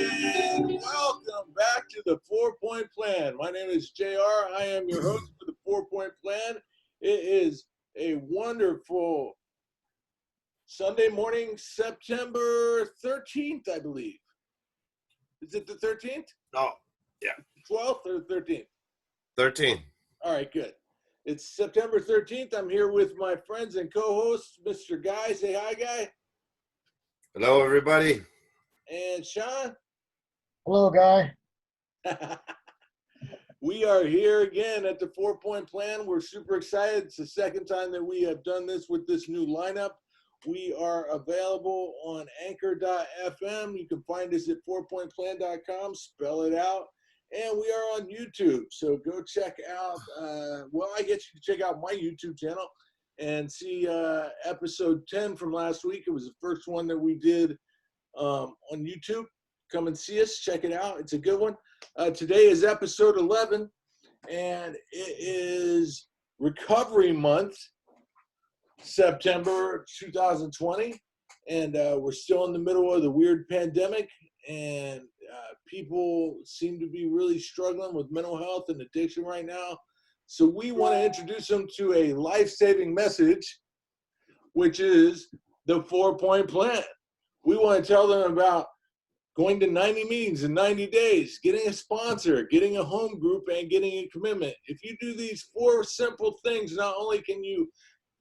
And welcome back to the 4-Point Plan. My name is JR. I am your host for the 4-Point Plan. It is a wonderful Sunday morning, September 13th, I believe. Is it the 13th? Oh, yeah. 12th or 13th? 13. All right, good. It's September 13th. I'm here with my friends and co-hosts, Mr. Guy. Say hi, Guy. Hello, everybody. And Sean. Hello, Guy. We are here again at the 4-Point Plan. We're super excited. It's the second time that we have done this with this new lineup. We are available on anchor.fm. You can find us at 4pointplan.com, spell it out. And we are on YouTube. So go check out, I guess you can check out my YouTube channel and see episode 10 from last week. It was the first one that we did on YouTube. Come and see us. Check it out. It's a good one. Today is episode 11, and it is Recovery Month, September 2020, and we're still in the middle of the weird pandemic, and people seem to be really struggling with mental health and addiction right now. So we want to introduce them to a life-saving message, which is the 4-Point Plan. We want to tell them about going to 90 meetings in 90 days, getting a sponsor, getting a home group, and getting a commitment. If you do these 4 simple things, not only can you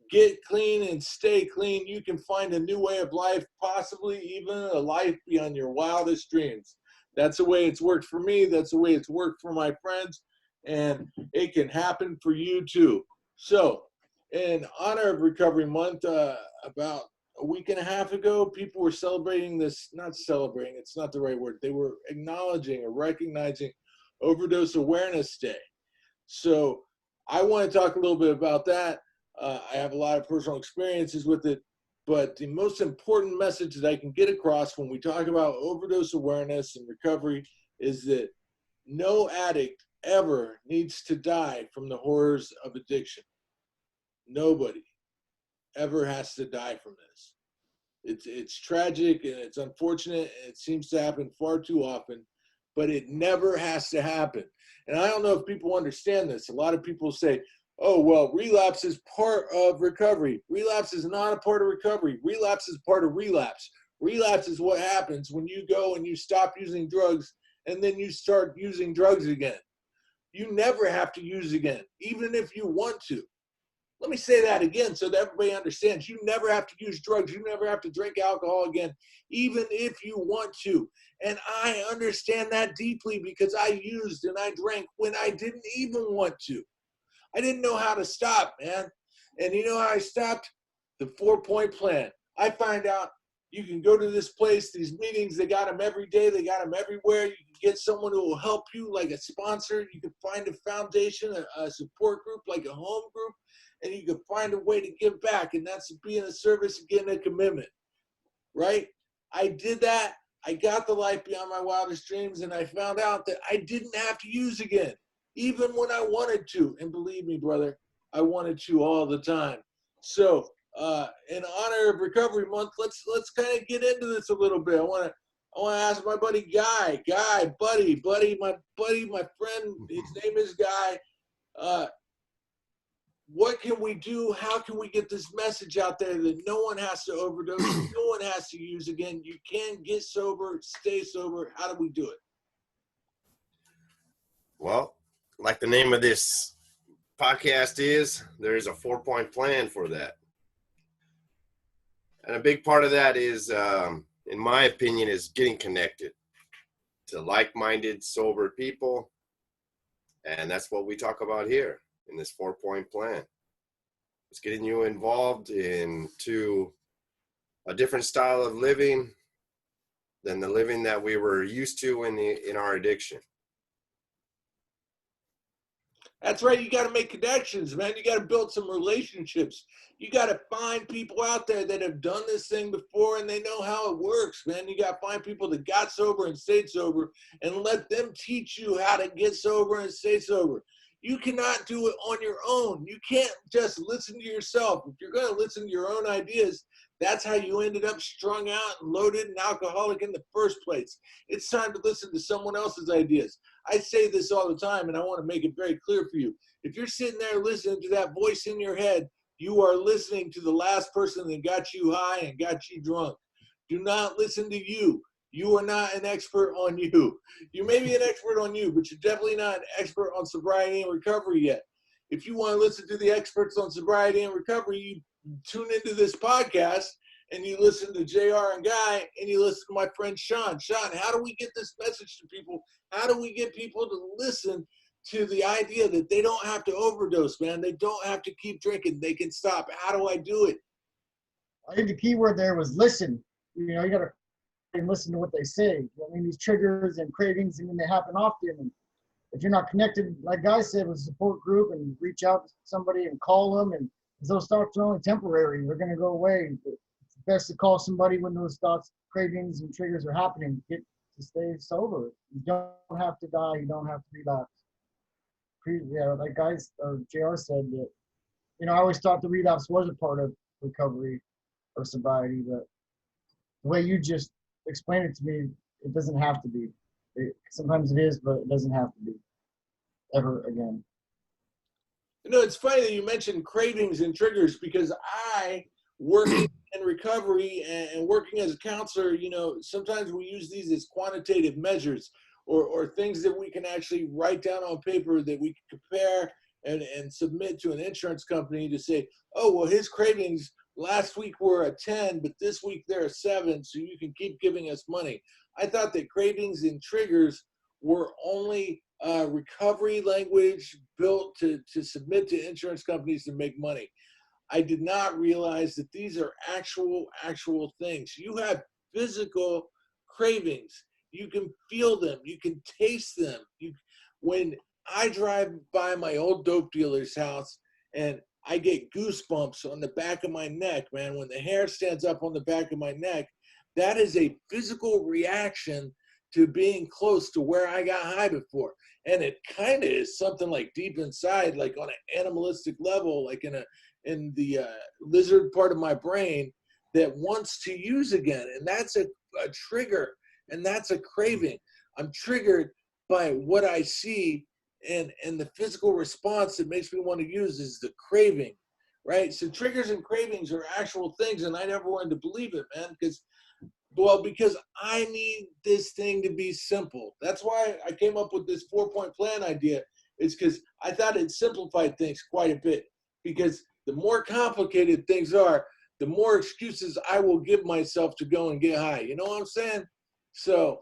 get clean and stay clean, you can find a new way of life, possibly even a life beyond your wildest dreams. That's the way it's worked for me. That's the way it's worked for my friends. And it can happen for you too. So in honor of Recovery Month, about a week and a half ago, people were celebrating this, not celebrating, it's not the right word. They were acknowledging or recognizing Overdose Awareness Day. So I want to talk a little bit about that. I have a lot of personal experiences with it, but the most important message that I can get across when we talk about overdose awareness and recovery is that no addict ever needs to die from the horrors of addiction. Nobody ever has to die from this. It's tragic and it's unfortunate and it seems to happen far too often, but it never has to happen. And I don't know if people understand this. A lot of people say, oh, well, relapse is part of recovery. Relapse is not a part of recovery. Relapse is part of relapse. Relapse is what happens when you go and you stop using drugs and then you start using drugs again. You never have to use again, even if you want to. Let me say that again so that everybody understands. You never have to use drugs. You never have to drink alcohol again, even if you want to. And I understand that deeply because I used and I drank when I didn't even want to. I didn't know how to stop, man. And you know how I stopped? The 4-Point Plan. I find out you can go to this place, these meetings, they got them every day, they got them everywhere. You can get someone who will help you, like a sponsor. You can find a foundation, a support group, like a home group, and you can find a way to give back, and that's being a service and getting a commitment, right? I did that. I got the life beyond my wildest dreams, and I found out that I didn't have to use again, even when I wanted to. And believe me, brother, I wanted to all the time. So in honor of Recovery Month, let's kind of get into this a little bit. I want to ask my buddy Guy, my friend, his name is Guy. What can we do? How can we get this message out there that no one has to overdose, no one has to use again? You can get sober, stay sober. How do we do it? Well, like the name of this podcast is, there is a 4-point plan for that. And a big part of that is, in my opinion, is getting connected to like-minded, sober people. And that's what we talk about here in this 4-point plan. It's getting you involved into a different style of living than the living that we were used to in our addiction. That's right. You got to make connections, man. You got to build some relationships. You got to find people out there that have done this thing before and they know how it works, man. You got to find people that got sober and stayed sober and let them teach you how to get sober and stay sober. You cannot do it on your own. You can't just listen to yourself. If you're going to listen to your own ideas, that's how you ended up strung out and loaded and alcoholic in the first place. It's time to listen to someone else's ideas. I say this all the time, and I want to make it very clear for you. If you're sitting there listening to that voice in your head, you are listening to the last person that got you high and got you drunk. Do not listen to you. You are not an expert on you. You may be an expert on you, but you're definitely not an expert on sobriety and recovery yet. If you want to listen to the experts on sobriety and recovery, you tune into this podcast and you listen to JR and Guy and you listen to my friend Sean. Sean, how do we get this message to people? How do we get people to listen to the idea that they don't have to overdose, man? They don't have to keep drinking. They can stop. How do I do it? I think the key word there was listen. You got to listen to what they say. I mean, these triggers and cravings, and they happen often. And if you're not connected, like Guy said, with a support group and reach out to somebody and call them, and those thoughts are only temporary. They're going to go away. But it's best to call somebody when those thoughts, cravings, and triggers are happening. Get to stay sober. You don't have to die. You don't have to relapse. Yeah, like guys or JR said, that I always thought the relapse was a part of recovery or sobriety, but the way you just explained it to me, it doesn't have to be. Sometimes it is, but it doesn't have to be ever again. It's funny that you mentioned cravings and triggers, because I, working in recovery and working as a counselor, sometimes we use these as quantitative measures or things that we can actually write down on paper that we can compare and submit to an insurance company to say, oh, well, his cravings last week were a 10, but this week they're a 7, so you can keep giving us money. I thought that cravings and triggers were only recovery language built to submit to insurance companies to make money. I did not realize that these are actual things. You have physical cravings. You can feel them. You can taste them. When I drive by my old dope dealer's house and I get goosebumps on the back of my neck, man, when the hair stands up on the back of my neck, that is a physical reaction to being close to where I got high before. And it kind of is something like deep inside, like on an animalistic level, like in the lizard part of my brain that wants to use again. And that's a trigger, and that's a craving. I'm triggered by what I see, and the physical response that makes me want to use is the craving, right? So triggers and cravings are actual things, and I never wanted to believe it, man, because I need this thing to be simple. That's why I came up with this 4-point plan idea. It's because I thought it simplified things quite a bit, because the more complicated things are, the more excuses I will give myself to go and get high. You know what I'm saying? So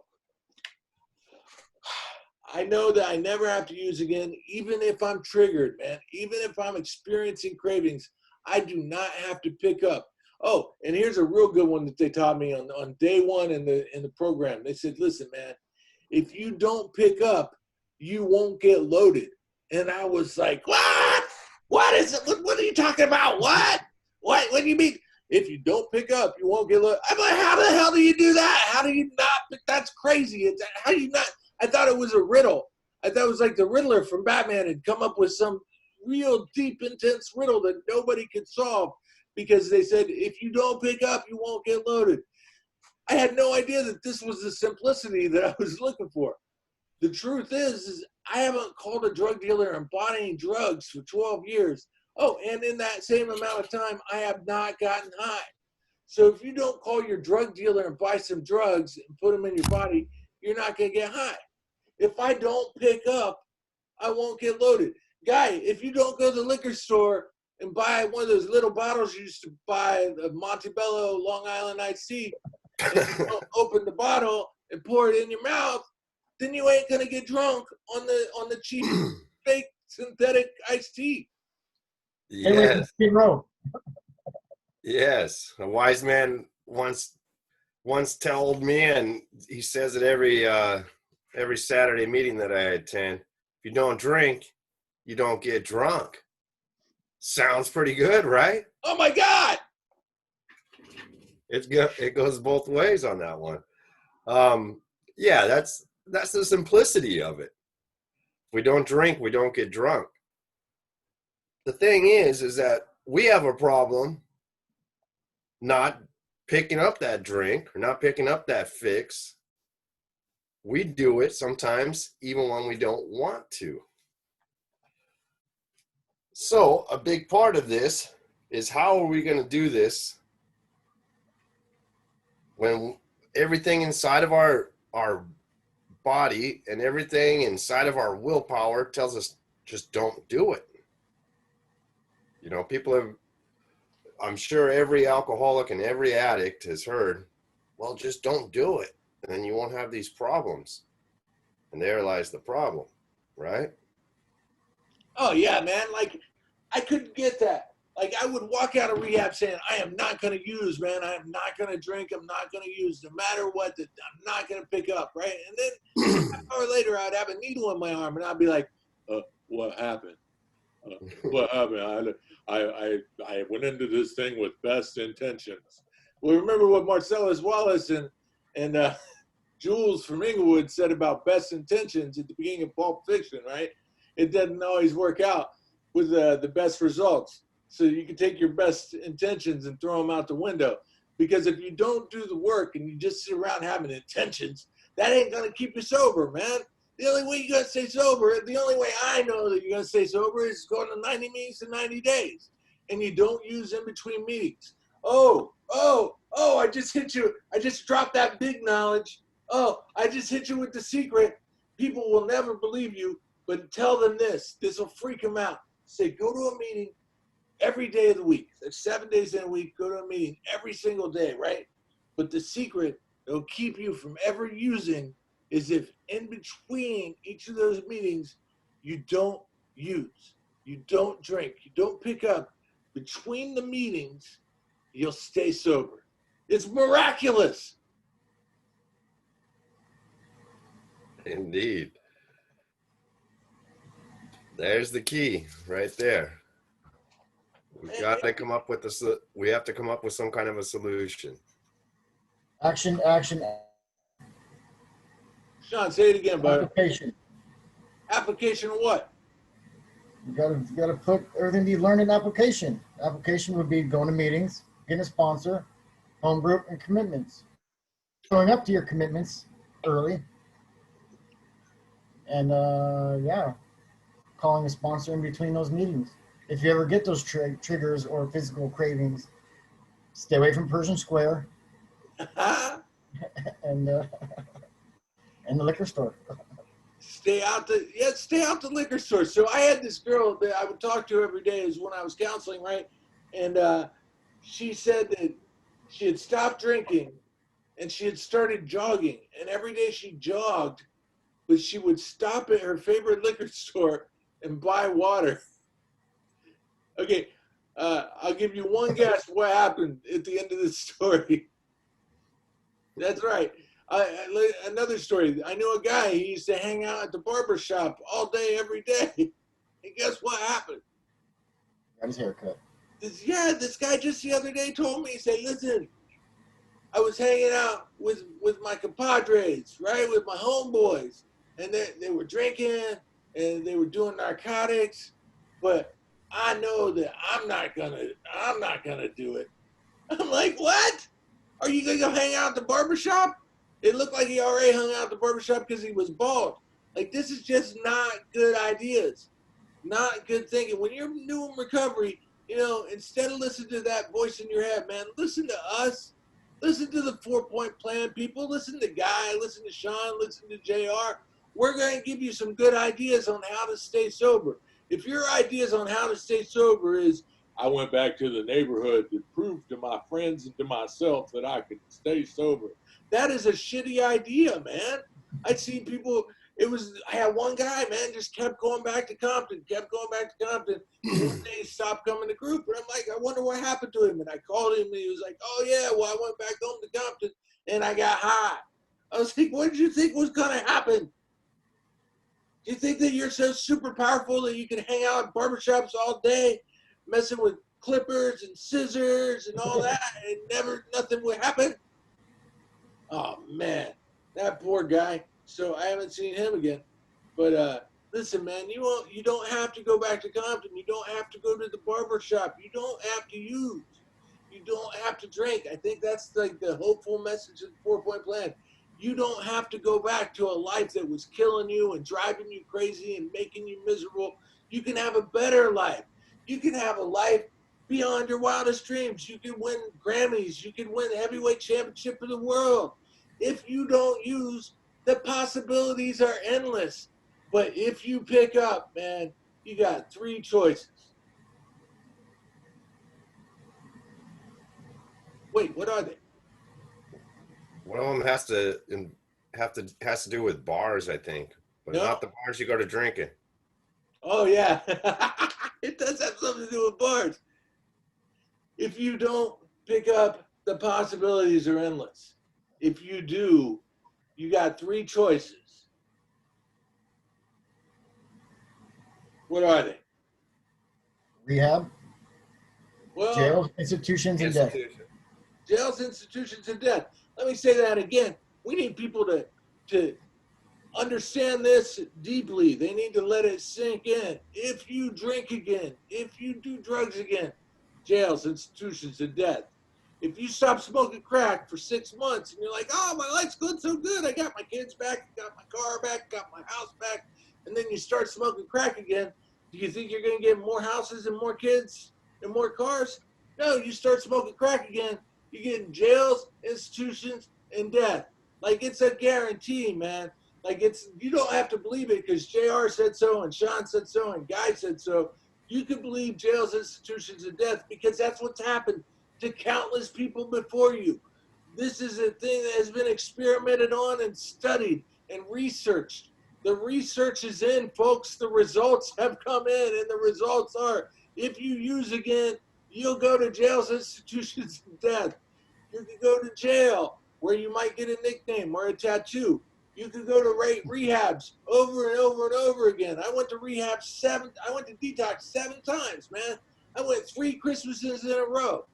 I know that I never have to use again, even if I'm triggered, man. Even if I'm experiencing cravings, I do not have to pick up. Oh, and here's a real good one that they taught me on day one in the program. They said, listen, man, if you don't pick up, you won't get loaded. And I was like, what? What is it? What are you talking about? What do you mean? If you don't pick up, you won't get loaded. I'm like, how the hell do you do that? How do you not? That's crazy. How do you not? I thought it was a riddle. I thought it was like the Riddler from Batman had come up with some real deep, intense riddle that nobody could solve, because they said, if you don't pick up, you won't get loaded. I had no idea that this was the simplicity that I was looking for. The truth is I haven't called a drug dealer and bought any drugs for 12 years. Oh, and in that same amount of time, I have not gotten high. So if you don't call your drug dealer and buy some drugs and put them in your body, you're not going to get high. If I don't pick up, I won't get loaded. Guy, if you don't go to the liquor store and buy one of those little bottles you used to buy, the Montebello Long Island iced tea, and you don't open the bottle and pour it in your mouth, then you ain't gonna get drunk on the cheap fake synthetic iced tea. Yes. Yes. A wise man once told me, and he says it every Saturday meeting that I attend, if you don't drink, you don't get drunk. Sounds pretty good, right? Oh my God! It goes both ways on that one. Yeah, that's the simplicity of it. we don't drink, we don't get drunk. The thing is that we have a problem not picking up that drink or not picking up that fix. We do it sometimes even when we don't want to. So a big part of this is, how are we going to do this when everything inside of our body and everything inside of our willpower tells us just don't do it? You know, people have, I'm sure every alcoholic and every addict has heard, well, just don't do it, and then you won't have these problems. And there lies the problem, right? Oh yeah, man. Like, I couldn't get that. Like, I would walk out of rehab saying, I am not going to use, man. I am not going to drink. I'm not going to use, no matter what. I'm not going to pick up, right? And then an hour later, I'd have a needle in my arm, and I'd be like, what happened? What happened? I went into this thing with best intentions. Well, remember what Marcellus Wallace and Jules from Inglewood said about best intentions at the beginning of Pulp Fiction, right? It doesn't always work out with the best results. So you can take your best intentions and throw them out the window. Because if you don't do the work and you just sit around having intentions, that ain't going to keep you sober, man. The only way you're going to stay sober, the only way I know that you're going to stay sober is going to 90 meetings in 90 days. And you don't use in between meetings. Oh, I just hit you. I just dropped that big knowledge. Oh, I just hit you with the secret. People will never believe you, but tell them this. This will freak them out. Say, go to a meeting every day of the week. There's 7 days in a week. Go to a meeting every single day, right? But the secret that will keep you from ever using is if in between each of those meetings, you don't use, you don't drink, you don't pick up. Between the meetings, you'll stay sober. It's miraculous. Indeed. There's the key right there. We got to come up with we have to come up with some kind of a solution. Action. Sean, say it again, bud. Application. Application of what? You gotta put everything you learn in application. Application would be going to meetings, getting a sponsor, home group, and commitments. Showing up to your commitments early. And calling a sponsor in between those meetings. If you ever get those triggers or physical cravings, stay away from Persian Square and the liquor store. Stay out the liquor store. So I had this girl that I would talk to every day, is when I was counseling, right? And she said that she had stopped drinking and she had started jogging. And every day she jogged, but she would stop at her favorite liquor store and buy water. Okay, I'll give you one guess what happened at the end of this story. That's right. Another story. I knew a guy, he used to hang out at the barber shop all day, every day. And guess what happened? Got his haircut. This guy just the other day told me, he said, listen, I was hanging out with my compadres, right, with my homeboys. And they were drinking and they were doing narcotics, but I know that I'm not gonna do it. I'm like, what? Are you gonna go hang out at the barbershop? It looked like he already hung out at the barbershop because he was bald. Like, this is just not good ideas, not good thinking. When you're new in recovery, instead of listening to that voice in your head, man, listen to us. Listen to the 4-point plan, people. Listen to Guy, listen to Sean, listen to JR. We're going to give you some good ideas on how to stay sober. If your ideas on how to stay sober is, I went back to the neighborhood to prove to my friends and to myself that I could stay sober, that is a shitty idea, man. I'd seen people, I had one guy, man, just kept going back to Compton. One day he stopped coming to group, and I'm like, I wonder what happened to him. And I called him, and he was like, oh yeah, well, I went back home to Compton, and I got high. I was like, what did you think was gonna happen? Do you think that you're so super powerful that you can hang out at barbershops all day, messing with clippers and scissors and all that, and nothing would happen? Oh man, that poor guy. So I haven't seen him again. But Listen, man, you don't have to go back to Compton. You don't have to go to the barber shop. You don't have to use. You don't have to drink. I think that's like the hopeful message of the 4 Point Plan. You don't have to go back to a life that was killing you and driving you crazy and making you miserable. You can have a better life. You can have a life beyond your wildest dreams. You can win Grammys. You can win heavyweight championship of the world. If you don't use, the possibilities are endless. But if you pick up, man, you got three choices. Wait, what are they? One of them has to do with bars, I think, but No? not the bars you go to drinking. Oh, yeah. It does have something to do with bars. If you don't pick up, the possibilities are endless. If you do, you got three choices. What are they? Rehab, Well, jails, institutions, and death. Institution. jails, institutions, and death. Let me say that again. We need people to understand this deeply. They need to let it sink in. If you drink again, if you do drugs again, jails, institutions, and death. If you stop smoking crack for 6 months and you're like, oh, my life's good, so good. I got my kids back, I got my car back, got my house back. And then you start smoking crack again. Do you think you're going to get more houses and more kids and more cars? No, you start smoking crack again. You get in jails, institutions, and death. Like it's a guarantee, man. Like it's, you don't have to believe it because JR said so and Sean said so and Guy said so. You can believe jails, institutions, and death because that's what's happened to countless people before you. This is a thing that has been experimented on and studied and researched. The research is in, folks. The results have come in, and the results are if you use again, you'll go to jails, institutions, and death. You could go to jail where you might get a nickname or a tattoo. You could go to rehabs over and over and over again. I went to I went to detox 7 times, man. I went 3 Christmases in a row.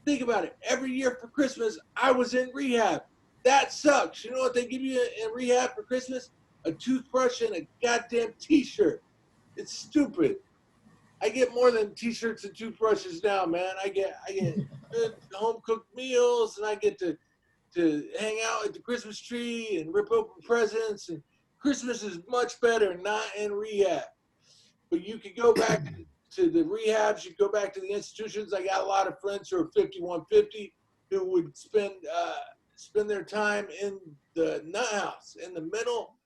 Think about it. Every year for Christmas, I was in rehab. That sucks. You know what they give you in rehab for Christmas? A toothbrush and a goddamn t-shirt. It's stupid. I get more than t-shirts and toothbrushes now, man. I get good home cooked meals, and I get to hang out at the Christmas tree and rip open presents. And Christmas is much better not in rehab. But you could go back to the rehabs. You go back to the institutions. I got a lot of friends who are 5150 who would spend their time in the nut house in the middle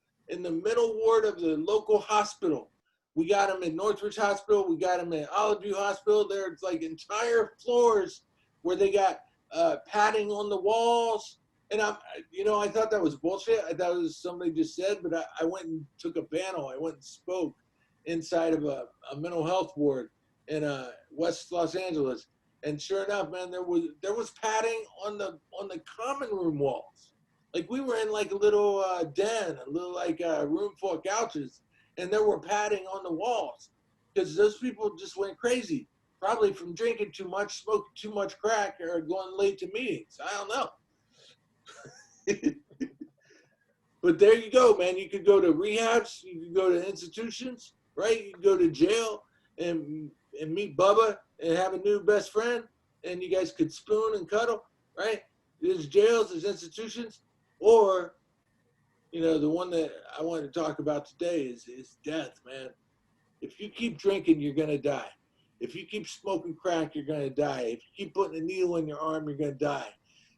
ward of the local hospital. We got them in Northridge Hospital. We got them in Olive View Hospital. There's like entire floors where they got padding on the walls. And I thought that was bullshit. I thought it was somebody just said, but I went and took a panel. I went and spoke inside of a mental health ward in West Los Angeles. And sure enough, man, there was padding on the common room walls. Like we were in like a little den, a little like room full of couches, and there were padding on the walls because those people just went crazy, probably from drinking too much, smoking too much crack, or going late to meetings. I don't know. But there you go, man. You could go to rehabs, you could go to institutions, right? You could go to jail and meet Bubba and have a new best friend, and you guys could spoon and cuddle, right? There's jails, there's institutions, or the one that I wanted to talk about today is death, man. If you keep drinking, you're gonna die. If you keep smoking crack, you're gonna die. If you keep putting a needle in your arm, you're gonna die.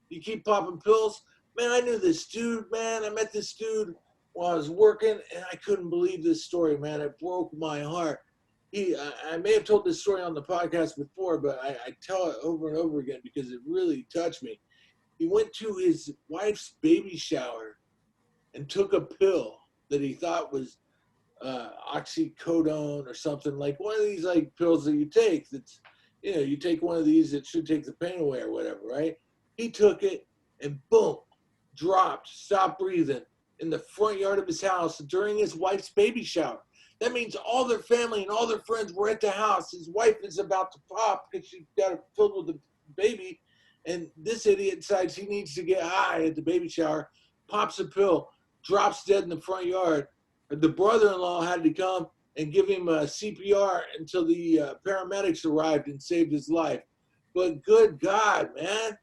You keep popping pills, man. I knew this dude, man. I met this dude while I was working, and I couldn't believe this story, man. It broke my heart. I may have told this story on the podcast before, but I tell it over and over again because it really touched me. He went to his wife's baby shower and took a pill that he thought was oxycodone or something, like one of these like pills that you take. That's you take one of these that should take the pain away or whatever, right? He took it and boom, dropped, stopped breathing in the front yard of his house during his wife's baby shower. That means all their family and all their friends were at the house. His wife is about to pop because she got it filled with the baby. And this idiot decides he needs to get high at the baby shower, pops a pill, drops dead in the front yard. The brother-in-law had to come and give him CPR until the paramedics arrived and saved his life. But good God, man,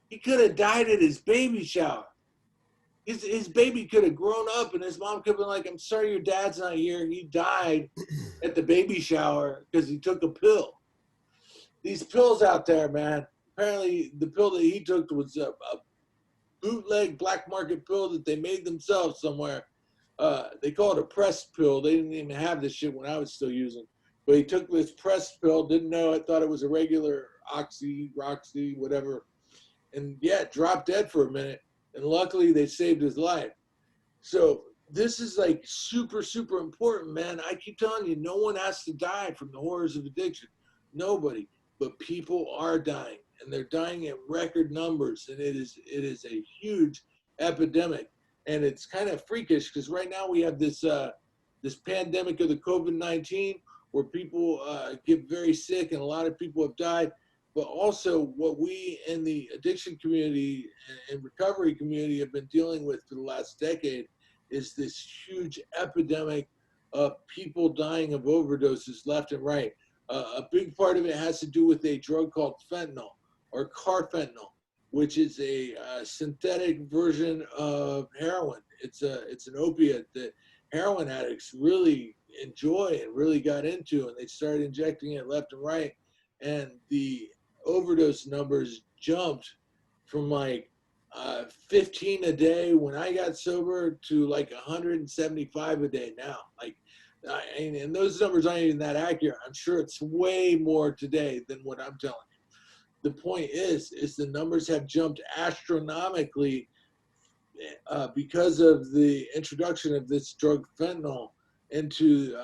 he could have died at his baby shower. His baby could have grown up, and his mom could have been like, "I'm sorry your dad's not here. He died at the baby shower because he took a pill." These pills out there, man. Apparently, the pill that he took was a bootleg black market pill that they made themselves somewhere. They call it a pressed pill. They didn't even have this shit when I was still using. But he took this pressed pill, didn't know it, thought it was a regular Oxy, Roxy, whatever. And yeah, dropped dead for a minute. And luckily they saved his life. So this is like super, super important, man. I keep telling you, no one has to die from the horrors of addiction. Nobody. But people are dying, and they're dying at record numbers. And it is a huge epidemic. And it's kind of freakish because right now we have this this pandemic of the COVID-19 where people get very sick, and a lot of people have died. But also what we in the addiction community and recovery community have been dealing with for the last decade is this huge epidemic of people dying of overdoses left and right. A big part of it has to do with a drug called fentanyl or carfentanil, which is a synthetic version of heroin. It's an opiate that heroin addicts really enjoy and really got into, and they started injecting it left and right. And the overdose numbers jumped from like 15 a day when I got sober to like 175 a day now. Like, and those numbers aren't even that accurate. I'm sure it's way more today than what I'm telling you. The point is the numbers have jumped astronomically because of the introduction of this drug fentanyl into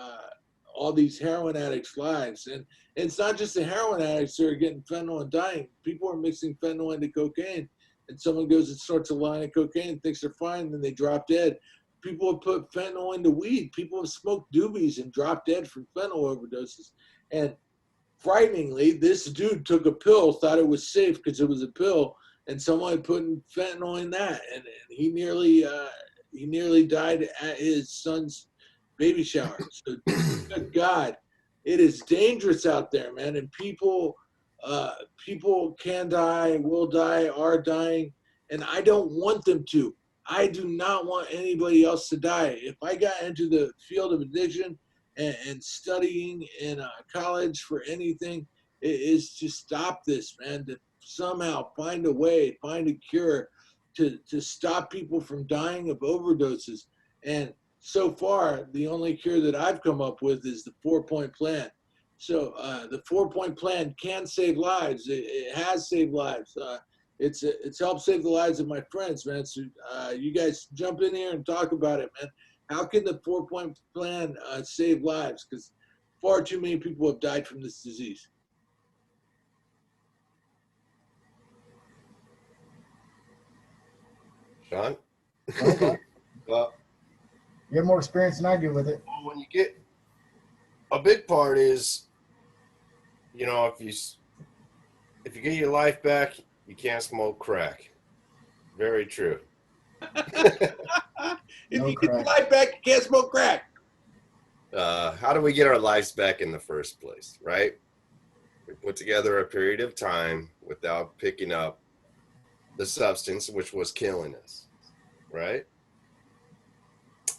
all these heroin addicts' lives. And it's not just the heroin addicts that are getting fentanyl and dying. People are mixing fentanyl into cocaine, and someone goes and starts a line of cocaine, thinks they're fine, and then they drop dead. People have put fentanyl into weed. People have smoked doobies and dropped dead from fentanyl overdoses. And frighteningly, this dude took a pill, thought it was safe because it was a pill, and someone put fentanyl in that, and he nearly died at his son's baby shower. So, good God, it is dangerous out there, man, and people can die, will die, are dying, and I don't want them to. I do not want anybody else to die. If I got into the field of addiction and studying in college for anything, it is to stop this, man, to somehow find a way, find a cure to stop people from dying of overdoses. And so far, the only cure that I've come up with is the 4-point plan. So the 4-point plan can save lives. It has saved lives. It's helped save the lives of my friends, man. So you guys jump in here and talk about it, man. How can the 4-point plan save lives? Because far too many people have died from this disease. Sean? Okay. Well, You have more experience than I do with it. when you get a big part is, you know, if you get your life back, you can't smoke crack. Very true. If No you get your crack. life back, you can't smoke crack. How do we get our lives back in the first place, right? We put together a period of time without picking up the substance which was killing us, right?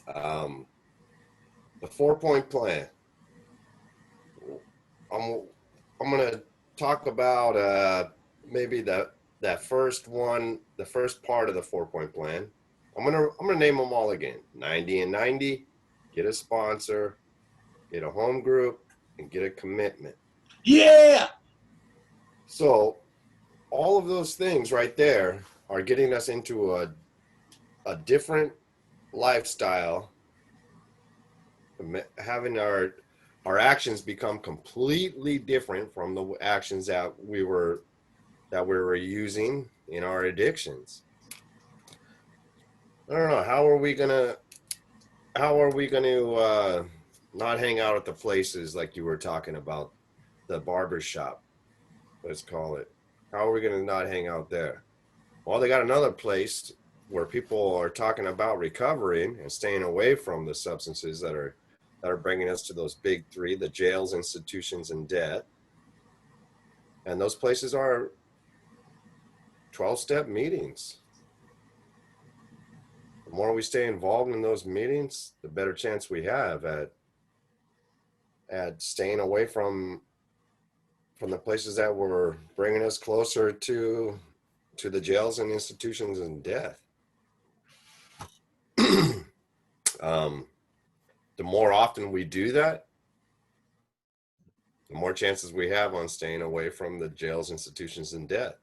The 4-point plan. I'm gonna talk about maybe that first one, the first part of the 4-point plan. I'm gonna name them all again. 90 and 90. Get a sponsor, get a home group, and get a commitment. Yeah. So all of those things right there are getting us into a different lifestyle, having our actions become completely different from the actions that we were using in our addictions. I don't know, how are we gonna not hang out at the places like you were talking about, the barber shop, let's call it. How are we gonna not hang out there? Well, they got another place where people are talking about recovering and staying away from the substances that are that are bringing us to those big three, the jails, institutions, and debt. And those places are 12-step meetings. The more we stay involved in those meetings, the better chance we have at staying away from the places that were bringing us closer to the jails and institutions and death. The more often we do that, the more chances we have on staying away from the jails, institutions, and death.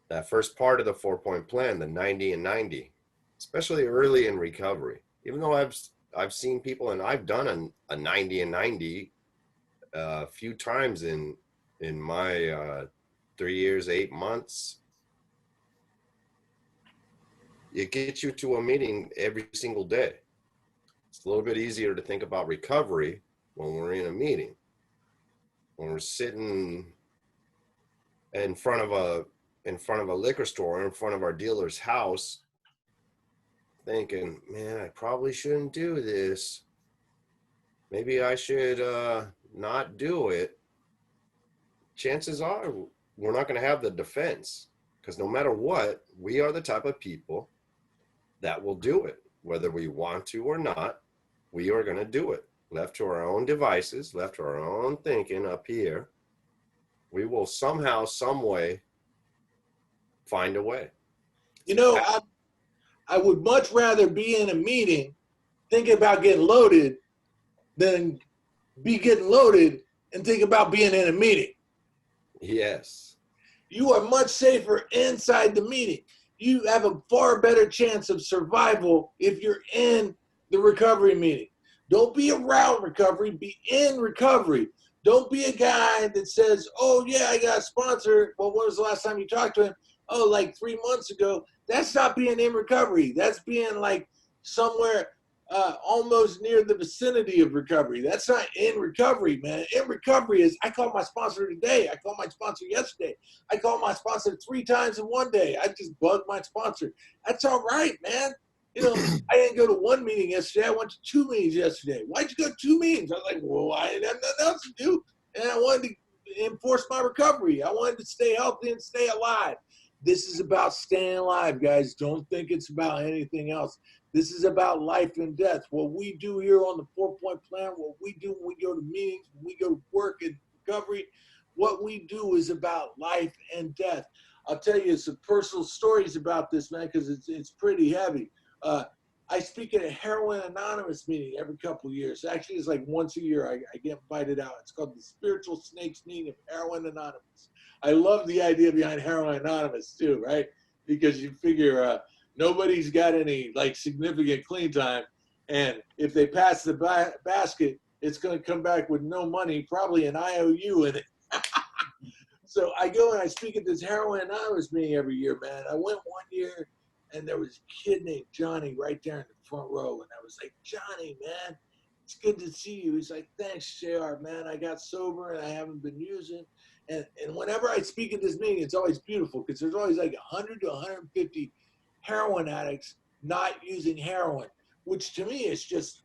That first part of the 4-point plan, the 90 and 90, especially early in recovery, even though I've seen people, and I've done a 90 and 90 a few times in my 3 years, 8 months. It gets you to a meeting every single day. It's a little bit easier to think about recovery when we're in a meeting. When we're sitting in front of a liquor store, in front of our dealer's house, thinking, man, I probably shouldn't do this. Maybe I should not do it. Chances are we're not going to have the defense, because no matter what, we are the type of people that will do it. Whether we want to or not, we are going to do it. Left to our own devices, left to our own thinking up here, we will somehow, some way, find a way. You know, I would much rather be in a meeting thinking about getting loaded than be getting loaded and think about being in a meeting. Yes. You are much safer inside the meeting. You have a far better chance of survival if you're in the recovery meeting. Don't be around recovery, be in recovery. Don't be a guy that says, oh yeah, I got a sponsor. Well, when was the last time you talked to him? Oh, like 3 months ago. That's not being in recovery. That's being like somewhere almost near the vicinity of recovery. That's not in recovery, man. In recovery is, I called my sponsor today. I called my sponsor yesterday. I called my sponsor 3 times in one day. I just bugged my sponsor. That's all right, man. You know, I didn't go to 1 meeting yesterday. I went to 2 meetings yesterday. Why'd you go to 2 meetings? I was like, well, I didn't have nothing else to do. And I wanted to enforce my recovery. I wanted to stay healthy and stay alive. This is about staying alive, guys. Don't think it's about anything else. This is about life and death. What we do here on the 4-point plan, what we do when we go to meetings, when we go to work and recovery, what we do is about life and death. I'll tell you some personal stories about this, man, because it's pretty heavy. I speak at a Heroin Anonymous meeting every couple of years. Actually, it's like once a year I get invited out. It's called the Spiritual Snakes Meeting of Heroin Anonymous. I love the idea behind Heroin Anonymous too, right? Because you figure nobody's got any like significant clean time, and if they pass the basket, it's going to come back with no money, probably an IOU in it. So I go and I speak at this Heroin Anonymous meeting every year, man. I went 1 year, and there was a kid named Johnny right there in the front row, and I was like, Johnny, man, it's good to see you. He's like, thanks, JR, man. I got sober and I haven't been using. And whenever I speak at this meeting, it's always beautiful because there's always like 100 to 150 heroin addicts not using heroin, which to me is just,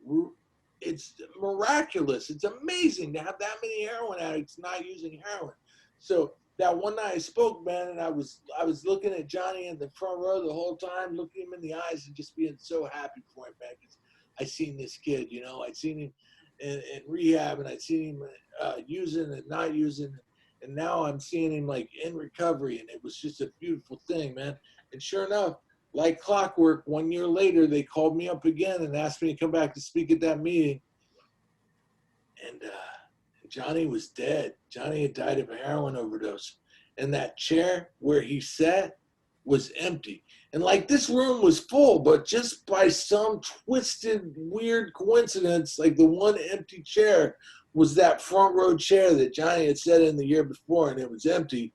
it's miraculous. It's amazing to have that many heroin addicts not using heroin. So that one night I spoke, man, and I was looking at Johnny in the front row the whole time, looking him in the eyes and just being so happy for him, man, because I seen this kid, you know, I'd seen him in rehab, and I'd seen him using and not using. And now I'm seeing him like in recovery, and it was just a beautiful thing, man. And sure enough, like clockwork, 1 year later, they called me up again and asked me to come back to speak at that meeting. And Johnny was dead. Johnny had died of a heroin overdose. And that chair where he sat was empty. And like this room was full, but just by some twisted, weird coincidence, like the one empty chair was that front row chair that Johnny had sat in the year before, and it was empty.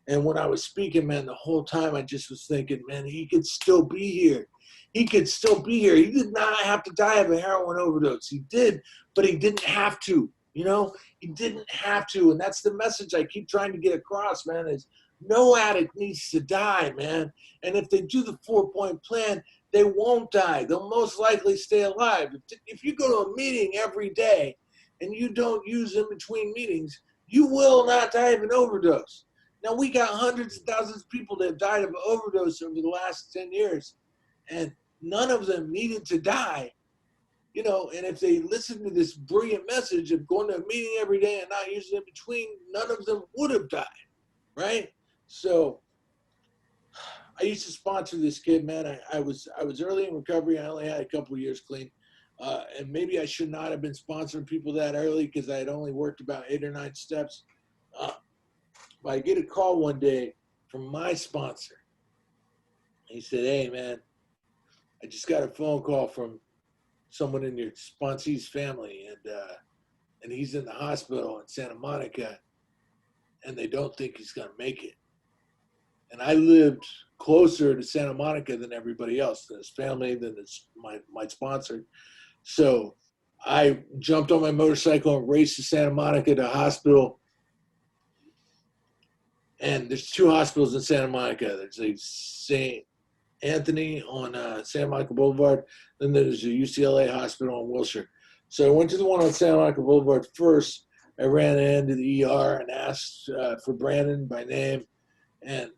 And when I was speaking, man, the whole time I just was thinking, man, he could still be here. He could still be here. He did not have to die of a heroin overdose. He did, but he didn't have to. You know, he didn't have to. And that's the message I keep trying to get across, man, is no addict needs to die, man. And if they do the 4-point plan, they won't die. They'll most likely stay alive. If you go to a meeting every day and you don't use in between meetings, you will not die of an overdose. Now, we got hundreds of thousands of people that have died of overdose over the last 10 years, and none of them needed to die. You know, and if they listened to this brilliant message of going to a meeting every day and not using in between, none of them would have died, right? So I used to sponsor this kid, man. I was early in recovery. I only had a couple of years clean. And maybe I should not have been sponsoring people that early because I had only worked about 8 or 9 steps. But I get a call one day from my sponsor. He said, "Hey, man, I just got a phone call from someone in your sponsee's family, and he's in the hospital in Santa Monica, and they don't think he's going to make it." And I lived closer to Santa Monica than everybody else, than his family, than my sponsor. So I jumped on my motorcycle and raced to Santa Monica to a hospital. And there's 2 hospitals in Santa Monica. There's a St. Anthony on Santa Monica Boulevard. Then there's a UCLA hospital in Wilshire. So I went to the one on Santa Monica Boulevard first. I ran into the ER and asked for Brandon by name. And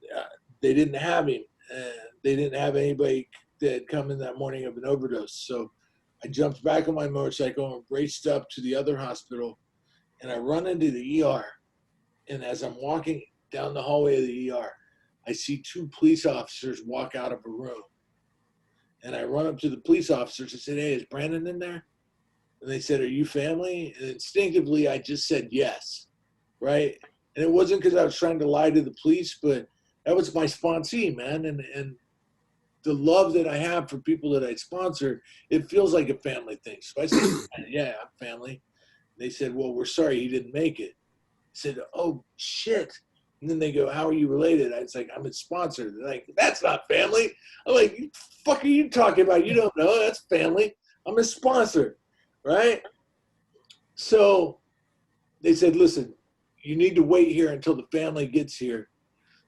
they didn't have him. They didn't have anybody that had come in that morning of an overdose. So I jumped back on my motorcycle and raced up to the other hospital. And I run into the ER. And as I'm walking down the hallway of the ER, I see 2 police officers walk out of a room. And I run up to the police officers and said, "Hey, is Brandon in there?" And they said, "Are you family?" And instinctively, I just said yes, right? And it wasn't because I was trying to lie to the police, but that was my sponsee, man. And the love that I have for people that I sponsor, it feels like a family thing. So I said, "Yeah, I'm family." They said, "Well, we're sorry he didn't make it." I said, "Oh, shit." And then they go, "How are you related?" I was like, "I'm his sponsor." They're like, "That's not family." I'm like, "What the fuck are you talking about? You don't know. That's family. I'm his sponsor." Right? So they said, "Listen, you need to wait here until the family gets here.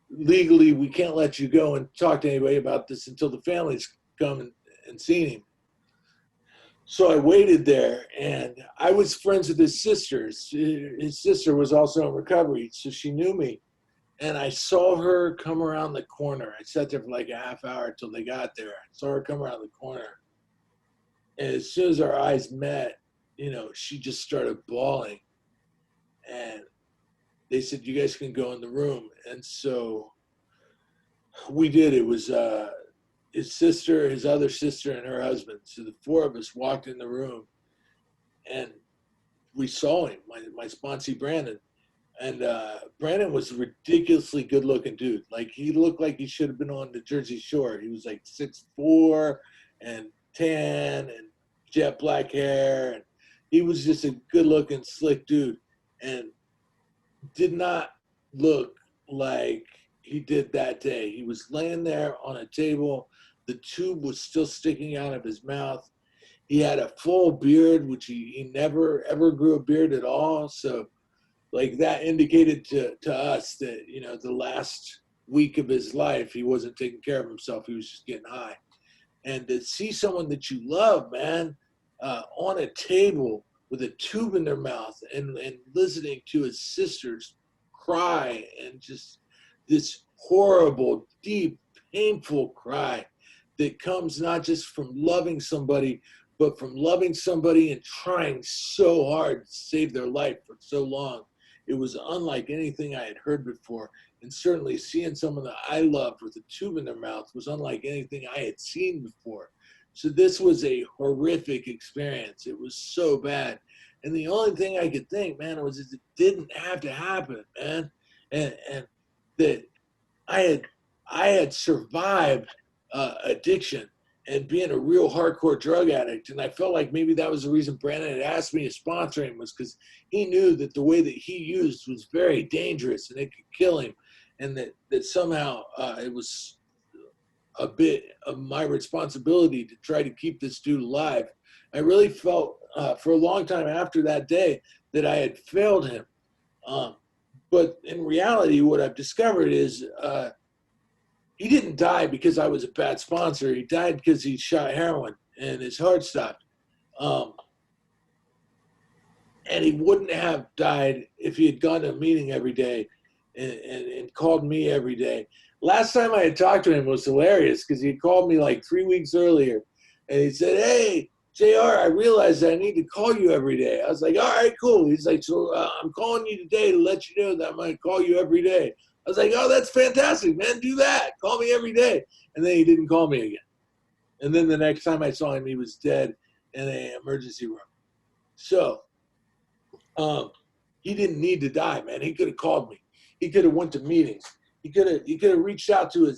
Legally, we can't let you go and talk to anybody about this until the family's come and seen him." So I waited there, and I was friends with his sisters. His sister was also in recovery, so she knew me. And I saw her come around the corner. I sat there for like a half hour until they got there. I saw her come around the corner. And as soon as our eyes met, you know, she just started bawling. And they said, "You guys can go in the room." And so we did. It was his sister, his other sister, and her husband. So the 4 of us walked in the room. And we saw him, my sponsee, Brandon. And Brandon was a ridiculously good-looking dude. Like, he looked like he should have been on the Jersey Shore. He was like 6'4" and tan and jet black hair. And he was just a good-looking, slick dude and did not look like he did that day. He was laying there on a table. The tube was still sticking out of his mouth. He had a full beard, which he never, ever grew a beard at all. So, like, that indicated to us that, you know, the last week of his life, he wasn't taking care of himself. He was just getting high. And to see someone that you love, man, on a table with a tube in their mouth and listening to his sisters cry, and just this horrible, deep, painful cry that comes not just from loving somebody, but from loving somebody and trying so hard to save their life for so long. It was unlike anything I had heard before. And certainly seeing someone that I loved with a tube in their mouth was unlike anything I had seen before. So this was a horrific experience. It was so bad. And the only thing I could think, man, was it didn't have to happen, man. And that I had survived addiction and being a real hardcore drug addict. And I felt like maybe that was the reason Brandon had asked me to sponsor him, was because he knew that the way that he used was very dangerous and it could kill him. And that somehow it was a bit of my responsibility to try to keep this dude alive. I really felt for a long time after that day that I had failed him. But in reality, what I've discovered is he didn't die because I was a bad sponsor. He died because he shot heroin and his heart stopped. Um, and he wouldn't have died if he had gone to a meeting every day and called me every day. Last time I had talked to him was hilarious because he called me like 3 weeks earlier and he said, "Hey, JR, I realized I need to call you every day." I was like, "All right, cool." He's like, "So I'm calling you today to let you know that I'm going to call you every day." I was like, "Oh, that's fantastic, man. Do that. Call me every day." And then he didn't call me again. And then the next time I saw him, he was dead in an emergency room. So he didn't need to die, man. He could have called me. He could have went to meetings. He could have reached out to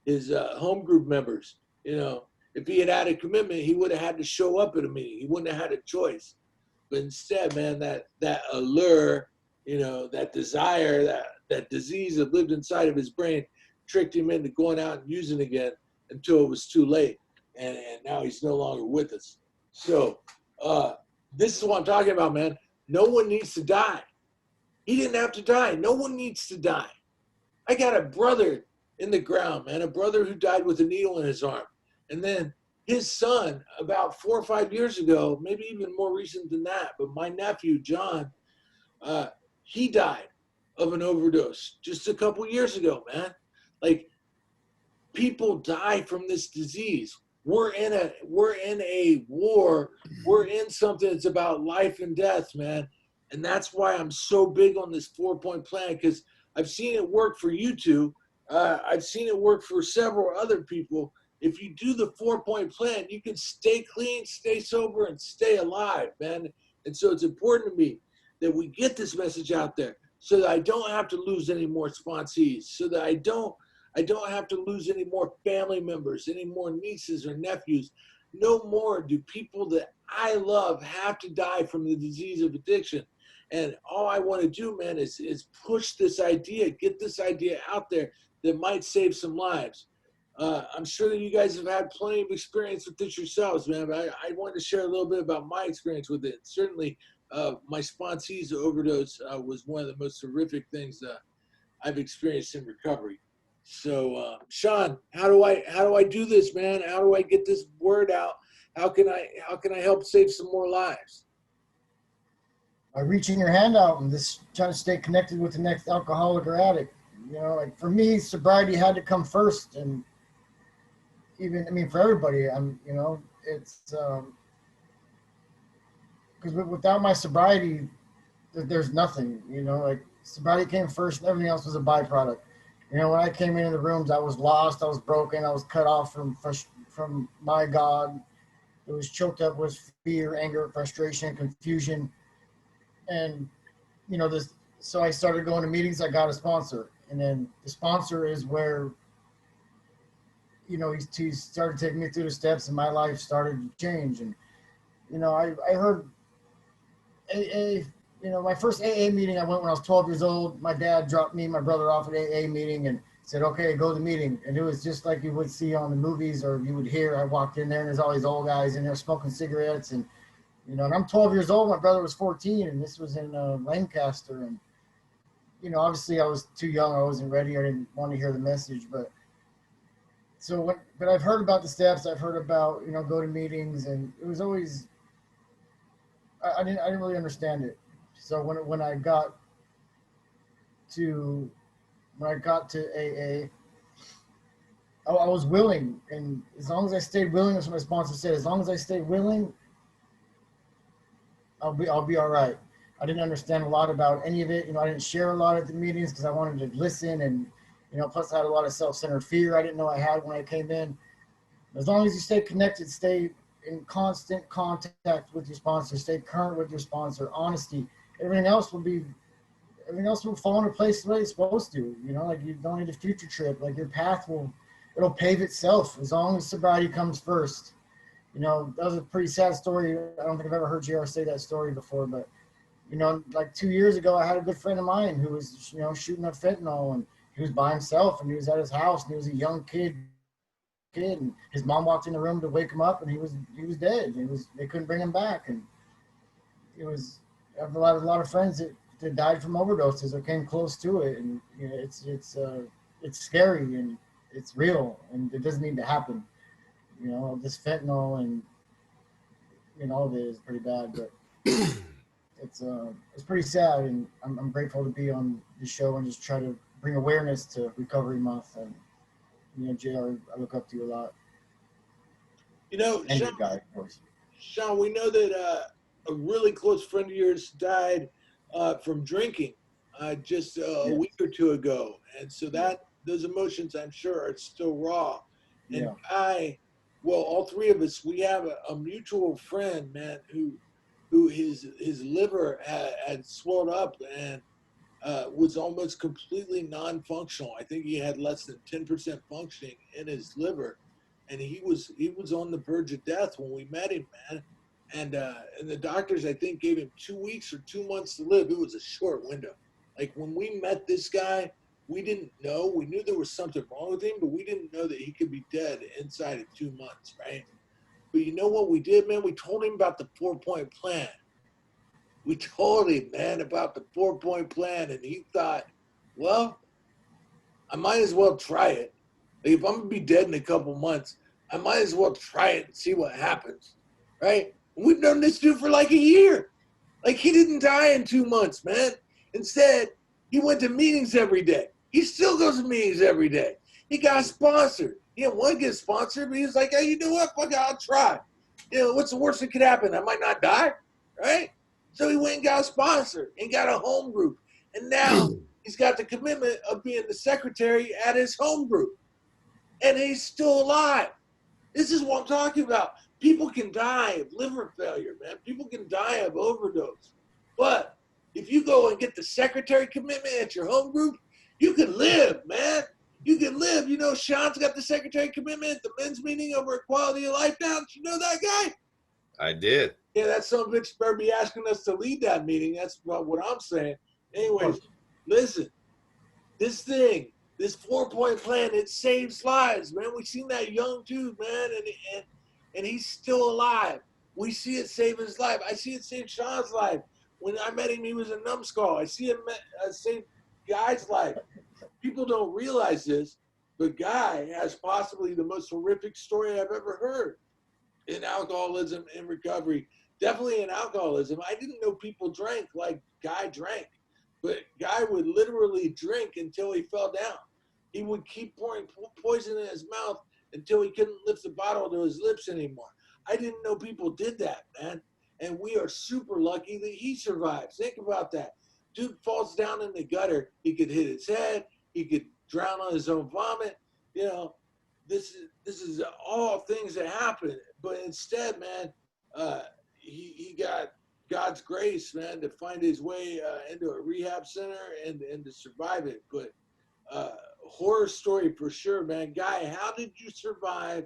his home group members. You know, if he had had a commitment, he would have had to show up at a meeting. He wouldn't have had a choice. But instead, man, that allure, you know, that desire, that disease that lived inside of his brain, tricked him into going out and using again until it was too late. And now he's no longer with us. So this is what I'm talking about, man. No one needs to die. He didn't have to die. No one needs to die. I got a brother in the ground, man, a brother who died with a needle in his arm. And then his son, about 4 or 5 years ago, maybe even more recent than that, but my nephew, John, he died of an overdose just a couple years ago, man. Like, people die from this disease. We're in a war. We're in something that's about life and death, man. And that's why I'm so big on this 4-point plan, because I've seen it work for you two. I've seen it work for several other people. If you do the 4-point plan, you can stay clean, stay sober, and stay alive, man. And so it's important to me that we get this message out there so that I don't have to lose any more sponsees, so that I don't have to lose any more family members, any more nieces or nephews. No more do people that I love have to die from the disease of addiction. And all I want to do, man, is push this idea, get this idea out there that might save some lives. I'm sure that you guys have had plenty of experience with this yourselves, man, but I wanted to share a little bit about my experience with it. Certainly, my sponsee's overdose was one of the most horrific things I've experienced in recovery. So, Sean, how do I do this, man? How do I get this word out? How can I help save some more lives? By reaching your hand out and just trying to stay connected with the next alcoholic or addict. You know, like for me, sobriety had to come first, and even, I mean, for everybody, it's because without my sobriety, there's nothing. You know, like sobriety came first, and everything else was a byproduct. You know, when I came into the rooms, I was lost, I was broken, I was cut off from my God. It was choked up with fear, anger, frustration, confusion, and you know this. So I started going to meetings. I got a sponsor, and then the sponsor is where, you know, he started taking me through the steps, and my life started to change. And you know, I heard AA. You know, my first AA meeting I went when I was 12 years old. My dad dropped me and my brother off at AA meeting and said, "Okay, go to the meeting." And it was just like you would see on the movies or you would hear. I walked in there and there's all these old guys in there smoking cigarettes, and you know, and I'm 12 years old. My brother was 14, and this was in Lancaster. And you know, obviously I was too young. I wasn't ready. I didn't want to hear the message. But I've heard about the steps. I've heard about, you know, go to meetings, and it was always I didn't really understand it. So when I got to AA, I was willing, and as long as I stayed willing, that's what my sponsor said. As long as I stay willing, I'll be all right. I didn't understand a lot about any of it. You know, I didn't share a lot at the meetings because I wanted to listen, and you know, plus I had a lot of self-centered fear I didn't know I had when I came in. As long as you stay connected, stay in constant contact with your sponsor, stay current with your sponsor, honesty, everything else will fall into place the way it's supposed to. You know, like you don't need a future trip. Like your path it'll pave itself as long as sobriety comes first. You know, that was a pretty sad story. I don't think I've ever heard JR say that story before, but you know, like 2 years ago, I had a good friend of mine who was, you know, shooting up fentanyl, and he was by himself, and he was at his house, and he was a young kid, and his mom walked in the room to wake him up, and he was dead. They couldn't bring him back, and I have a lot of friends that died from overdoses or came close to it, and you know, it's scary, and it's real and it doesn't need to happen. This fentanyl and all of it is pretty bad, but it's pretty sad, and I'm grateful to be on the show and just try to bring awareness to Recovery Month. And JR, I look up to you a lot, and Sean, your guy, of course. Sean, we know that a really close friend of yours died from drinking just a Yeah, week or two ago, and so that those emotions, I'm sure, are still raw. And yeah, well, all three of us, we have a mutual friend, man, who his liver had swelled up and was almost completely non-functional. I think he had less than 10% functioning in his liver, and he was on the verge of death when we met him, man. And the doctors, I think, gave him 2 weeks or 2 months to live. It was a short window. Like when we met this guy, we didn't know. We knew there was something wrong with him, but we didn't know that he could be dead inside of 2 months, right? But you know what we did, man? We told him about the 4-point plan. We told him, man, about the 4-point plan, and he thought, well, I might as well try it. Like if I'm gonna be dead in a couple months, I might as well try it and see what happens, right? And we've known this dude for like a year. Like he didn't die in 2 months, man. Instead, he went to meetings every day. He still goes to meetings every day. He got sponsored. He didn't want to get sponsored, but he was like, hey, you know what? Fuck it, I'll try. What's the worst that could happen? I might not die, right? So he went and got a sponsor and got a home group. And now he's got the commitment of being the secretary at his home group. And he's still alive. This is what I'm talking about. People can die of liver failure, man. People can die of overdose. But if you go and get the secretary commitment at your home group, you can live, man. You can live. Sean's got the secretary commitment at the men's meeting over at Quality of Life now. Did you know that guy? I did. Yeah, that son of a bitch better be asking us to lead that meeting. That's what I'm saying. Anyways, listen, this thing, this 4-point plan, it saves lives, man. We seen that young dude, man, and he's still alive. We see it save his life. I see it save Sean's life. When I met him, he was a numbskull. I see it save Guy's life. People don't realize this, but Guy has possibly the most horrific story I've ever heard in alcoholism and recovery. Definitely in alcoholism. I didn't know people drank like Guy drank, but Guy would literally drink until he fell down. He would keep pouring poison in his mouth until he couldn't lift the bottle to his lips anymore. I didn't know people did that, man. And we are super lucky that he survives. Think about that. Dude falls down in the gutter. He could hit his head. He could drown on his own vomit. This is all things that happen. But instead, man, he got God's grace, man, to find his way into a rehab center and to survive it. But horror story for sure, man. Guy, how did you survive?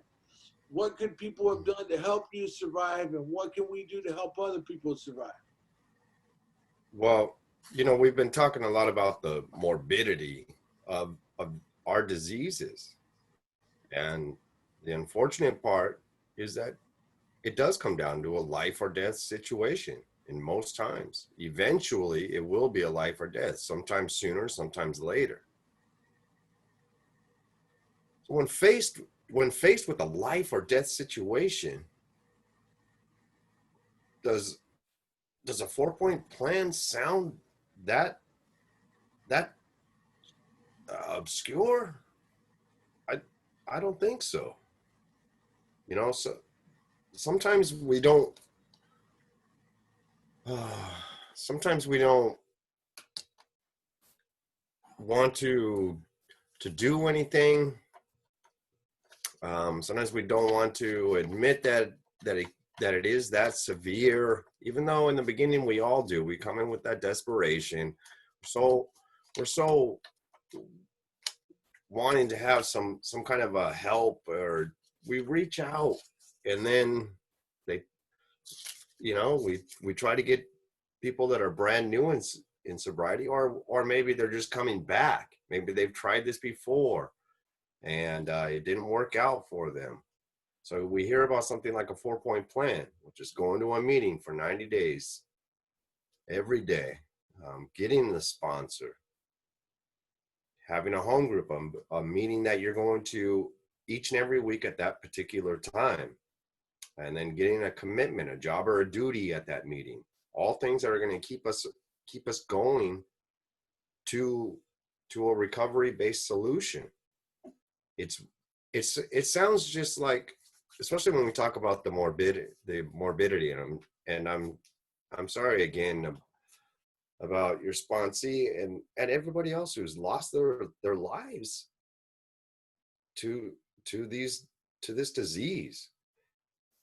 What could people have done to help you survive, and what can we do to help other people survive? Well, we've been talking a lot about the morbidity of our diseases. And the unfortunate part is that it does come down to a life or death situation in most times. Eventually, it will be a life or death, sometimes sooner, sometimes later. So when faced with a life or death situation, does a 4-point plan sound that obscure? I don't think so. So sometimes we don't want to do anything. Sometimes we don't want to admit that it is that severe, even though in the beginning we all do. We come in with that desperation. So we're so wanting to have some kind of a help, or we reach out, and then they, we try to get people that are brand new in sobriety, or maybe they're just coming back. Maybe they've tried this before and it didn't work out for them. So we hear about something like a 4-point plan, which is going to a meeting for 90 days every day, getting the sponsor, having a home group, a meeting that you're going to each and every week at that particular time, and then getting a commitment, a job or a duty at that meeting. All things that are going to keep us going to a recovery-based solution. It sounds just like, especially when we talk about the morbidity, and I'm sorry again about your sponsee and everybody else who's lost their lives to this disease.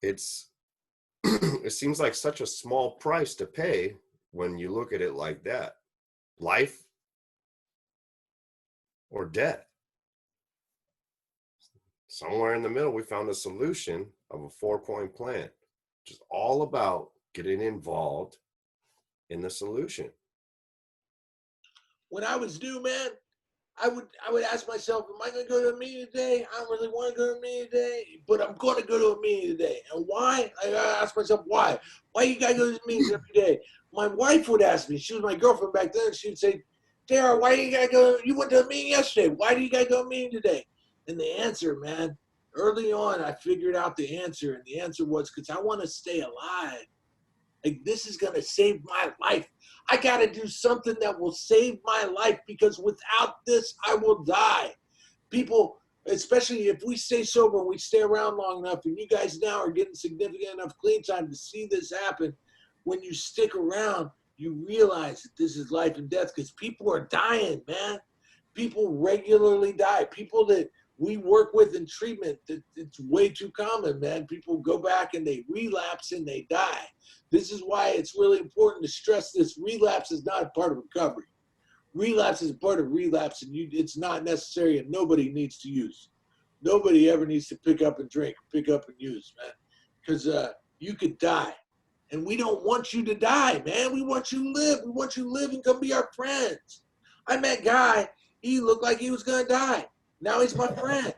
It's it seems like such a small price to pay when you look at it like that. Life or death. Somewhere in the middle, we found a solution of a 4-point plan, which is all about getting involved in the solution. When I was new, man, I would ask myself, am I going to go to a meeting today? I don't really want to go to a meeting today, but I'm going to go to a meeting today. And why? I ask myself, why? Why you got to go to meetings every day? My wife would ask me. She was my girlfriend back then. She would say, JR, why do you got to go? You went to a meeting yesterday. Why do you got to go to a meeting today? And the answer, man, early on, I figured out the answer. And the answer was because I want to stay alive. Like, this is going to save my life. I got to do something that will save my life, because without this, I will die. People, especially if we stay sober and we stay around long enough, and you guys now are getting significant enough clean time to see this happen, when you stick around, you realize that this is life and death, because people are dying, man. People regularly die. People that we work with in treatment, it's way too common, man. People go back and they relapse and they die. This is why it's really important to stress this. Relapse is not a part of recovery. Relapse is a part of relapse, and it's not necessary, and nobody needs to use. Nobody ever needs to pick up and drink, pick up and use, man, because you could die. And we don't want you to die, man. We want you to live. We want you to live and come be our friends. I met Guy. He looked like he was going to die. Now he's my friend.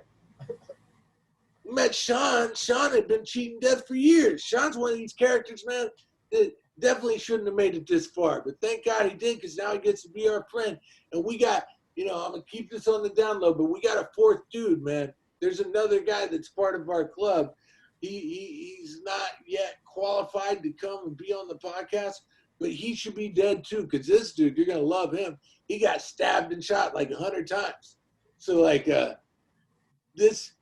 We met Sean. Sean had been cheating death for years. Sean's one of these characters, man, that definitely shouldn't have made it this far. But thank God he did, because now he gets to be our friend. And we got, I'm going to keep this on the down low, but we got a fourth dude, man. There's another guy that's part of our club. He's not yet qualified to come and be on the podcast, but he should be dead too, because this dude, you're going to love him. He got stabbed and shot like 100 times. So, this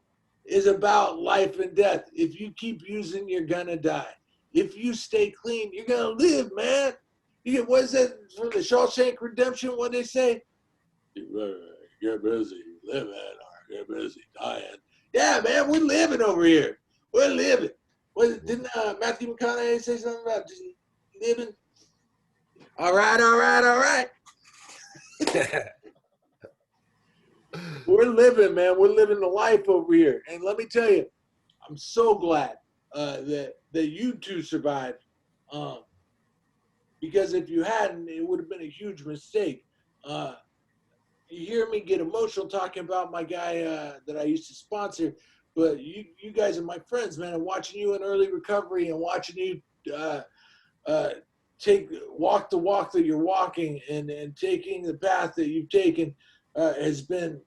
is about life and death. If you keep using, you're going to die. If you stay clean, you're going to live, man. What is that from the Shawshank Redemption, what they say? Get busy living or get busy dying. Yeah, man, we're living over here. We're living. Didn't Matthew McConaughey say something about just living? All right. We're living, man. We're living the life over here. And let me tell you, I'm so glad that you two survived. Because if you hadn't, it would have been a huge mistake. You hear me get emotional talking about my guy that I used to sponsor, but you guys are my friends, man. And watching you in early recovery and watching you walk the walk that you're walking and taking the path that you've taken has been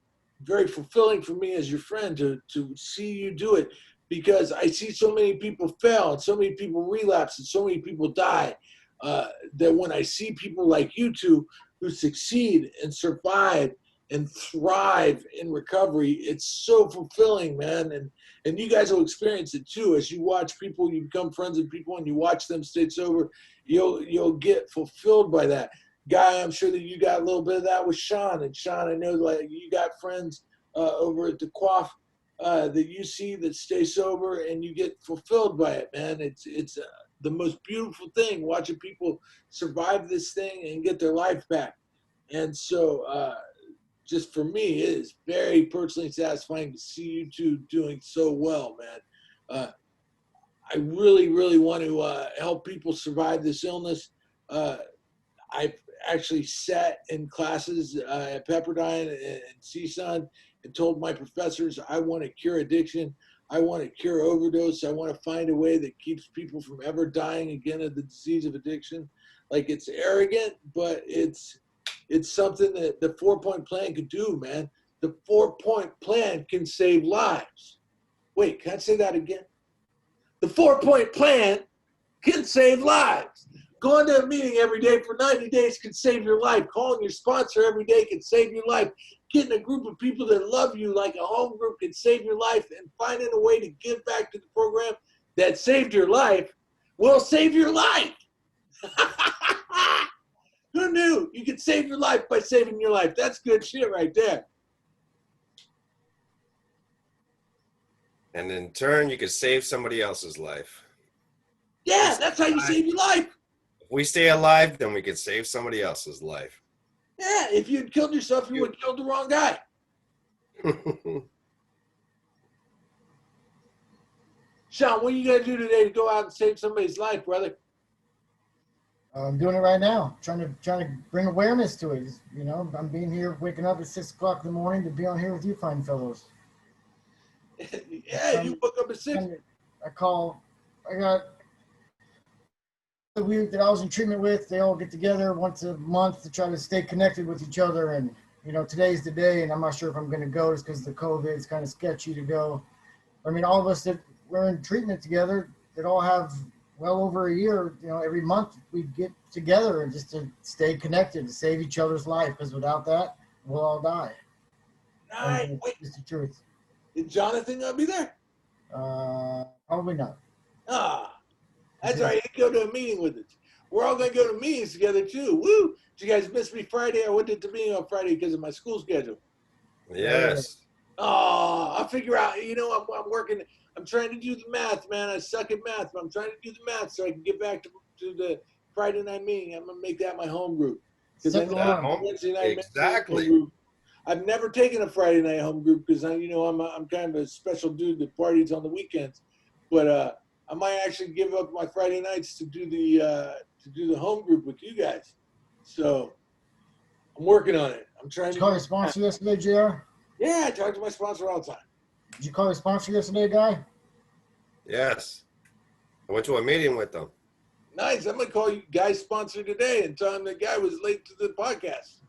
very fulfilling for me as your friend to see you do it, because I see so many people fail and so many people relapse and so many people die that when I see people like you two who succeed and survive and thrive in recovery, it's so fulfilling, man. And you guys will experience it too. As you watch people, you become friends with people and you watch them stay sober, you'll get fulfilled by that. Guy, I'm sure that you got a little bit of that with Sean. And Sean, I know like you got friends over at the Quaff that you see that stay sober and you get fulfilled by it, man. It's the most beautiful thing, watching people survive this thing and get their life back. And so just for me, it is very personally satisfying to see you two doing so well, man. I really, really want to help people survive this illness. I've actually sat in classes at Pepperdine and CSUN and told my professors, I want to cure addiction. I want to cure overdose. I want to find a way that keeps people from ever dying again of the disease of addiction. Like, it's arrogant, but it's It's something that the 4-point plan could do, man. The 4-point plan can save lives. Wait, can I say that again? The 4-point plan can save lives. Going to a meeting every day for 90 days can save your life. Calling your sponsor every day can save your life. Getting a group of people that love you like a home group can save your life. And finding a way to give back to the program that saved your life will save your life. Who knew you could save your life by saving your life? That's good shit right there. And in turn, you could save somebody else's life. Yeah, that's how you save your life. If we stay alive, then we could save somebody else's life. Yeah, if you had killed yourself, you would have killed the wrong guy. Sean, what are you going to do today to go out and save somebody's life, brother? I'm doing it right now, trying to bring awareness to it. You know, I'm being here, waking up at 6 o'clock in the morning to be on here with you fine fellows. Yeah, you woke up at 6. I got the week that I was in treatment with, they all get together once a month to try to stay connected with each other. And, you know, today's the day, and I'm not sure if I'm going to go just because of the COVID. It's kind of sketchy to go. I mean, all of us that we're in treatment together that all have well over a year, you know, every month we get together and just to stay connected, to save each other's life, because without that, we'll all die. Nice. Wait, it's the truth. Is Jonathan going to be there? Probably not. Ah, that's right. He go to a meeting with us. We're all going to go to meetings together, too. Woo! Did you guys miss me Friday? I went to the meeting on Friday because of my school schedule. Yes. Oh, I'll figure out. You know, I'm working. I'm trying to do the math, man. I suck at math, but I'm trying to do the math so I can get back to the Friday night meeting. I'm going to make that my home group. Because I know Wednesday night exactly. Group. I've never taken a Friday night home group because I'm kind of a special dude that parties on the weekends. But I might actually give up my Friday nights to do the home group with you guys. So I'm working on it. I'm trying to call your sponsor yesterday, JR? Yeah, I talk to my sponsor all the time. Did you call your sponsor yesterday, Guy? Yes. I went to a meeting with them. Nice. I'm going to call you Guy's sponsor today and tell him the guy was late to the podcast.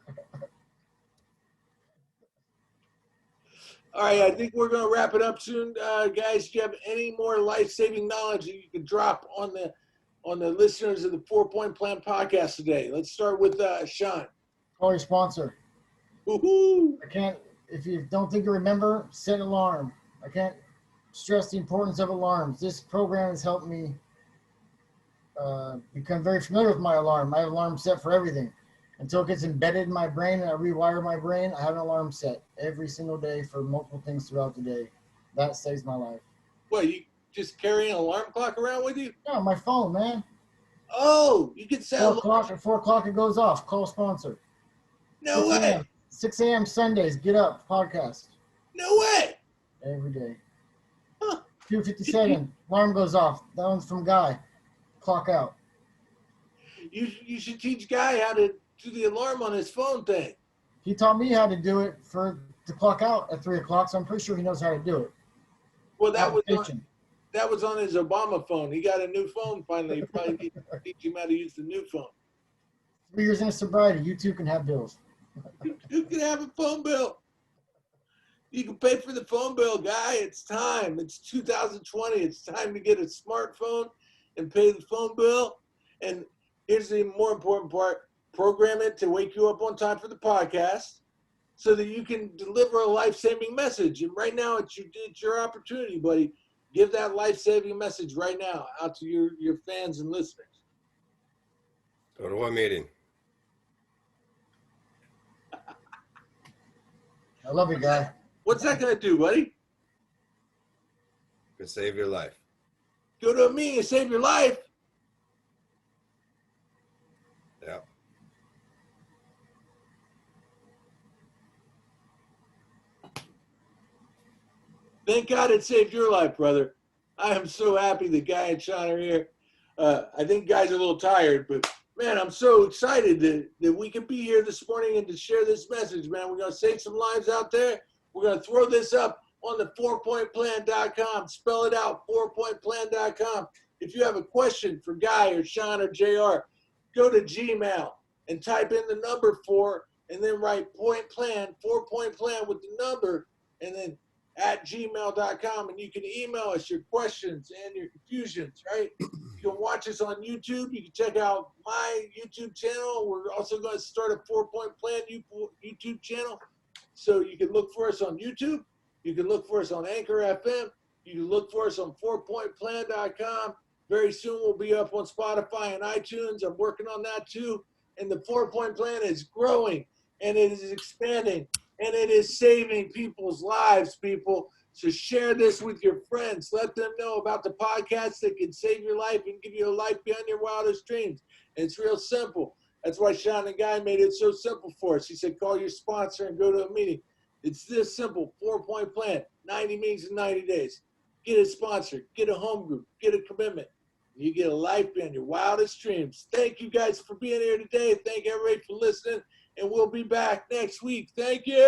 All right, I think we're going to wrap it up soon. Guys, do you have any more life-saving knowledge that you could drop on the listeners of the 4-Point Plan podcast today? Let's start with Sean. Call your sponsor. Woohoo! If you don't think you remember, set an alarm. I can't stress the importance of alarms. This program has helped me become very familiar with my alarm. I have an alarm set for everything. Until it gets embedded in my brain and I rewire my brain, I have an alarm set every single day for multiple things throughout the day. That saves my life. What, you just carry an alarm clock around with you? No, my phone, man. Oh, you can set 4 o'clock. At 4 o'clock it goes off. Call sponsor. No way. 6 a.m. Sundays. Get up. Podcast. No way. Every day. Huh. 2:57. Alarm goes off. That one's from Guy. Clock out. You should teach Guy how to do the alarm on his phone thing. He taught me how to do it to clock out at 3 o'clock, so I'm pretty sure he knows how to do it. Well, that was on his Obama phone. He got a new phone finally. You probably need to teach him how to use the new phone. 3 years into sobriety, you too can have bills. You can have a phone bill. You can pay for the phone bill, Guy. It's time. It's 2020. It's time to get a smartphone and pay the phone bill. And here's the more important part. Program it to wake you up on time for the podcast so that you can deliver a life-saving message. And right now, it's your opportunity, buddy. Give that life-saving message right now out to your fans and listeners. Go to a meeting. I love you, Guy. What's that going to do, buddy? Could save your life. Go to a meeting and save your life. Yeah. Thank God it saved your life, brother. I am so happy that Guy and Sean are here. I think Guy's a little tired, but man, I'm so excited that we can be here this morning and to share this message, man. We're going to save some lives out there. We're going to throw this up on the 4pointplan.com. Spell it out, 4pointplan.com. If you have a question for Guy or Sean or JR, go to Gmail and type in the number 4 and then write point plan, 4-point plan with the number, and then at gmail.com. And you can email us your questions and your confusions, right? You can watch us on YouTube. You can check out my YouTube channel. We're also going to start a 4-point plan YouTube channel. So you can look for us on YouTube. You can look for us on Anchor FM. You can look for us on 4pointplan.com. Very soon we'll be up on Spotify and iTunes. I'm working on that too. And the 4-point plan is growing and it is expanding and it is saving people's lives, people. So share this with your friends. Let them know about the podcast that can save your life and give you a life beyond your wildest dreams. And it's real simple. That's why Sean and Guy made it so simple for us. He said, call your sponsor and go to a meeting. It's this simple, 4-point plan, 90 meetings in 90 days. Get a sponsor, get a home group, get a commitment. You get a life beyond your wildest dreams. Thank you guys for being here today. Thank everybody for listening. And we'll be back next week. Thank you.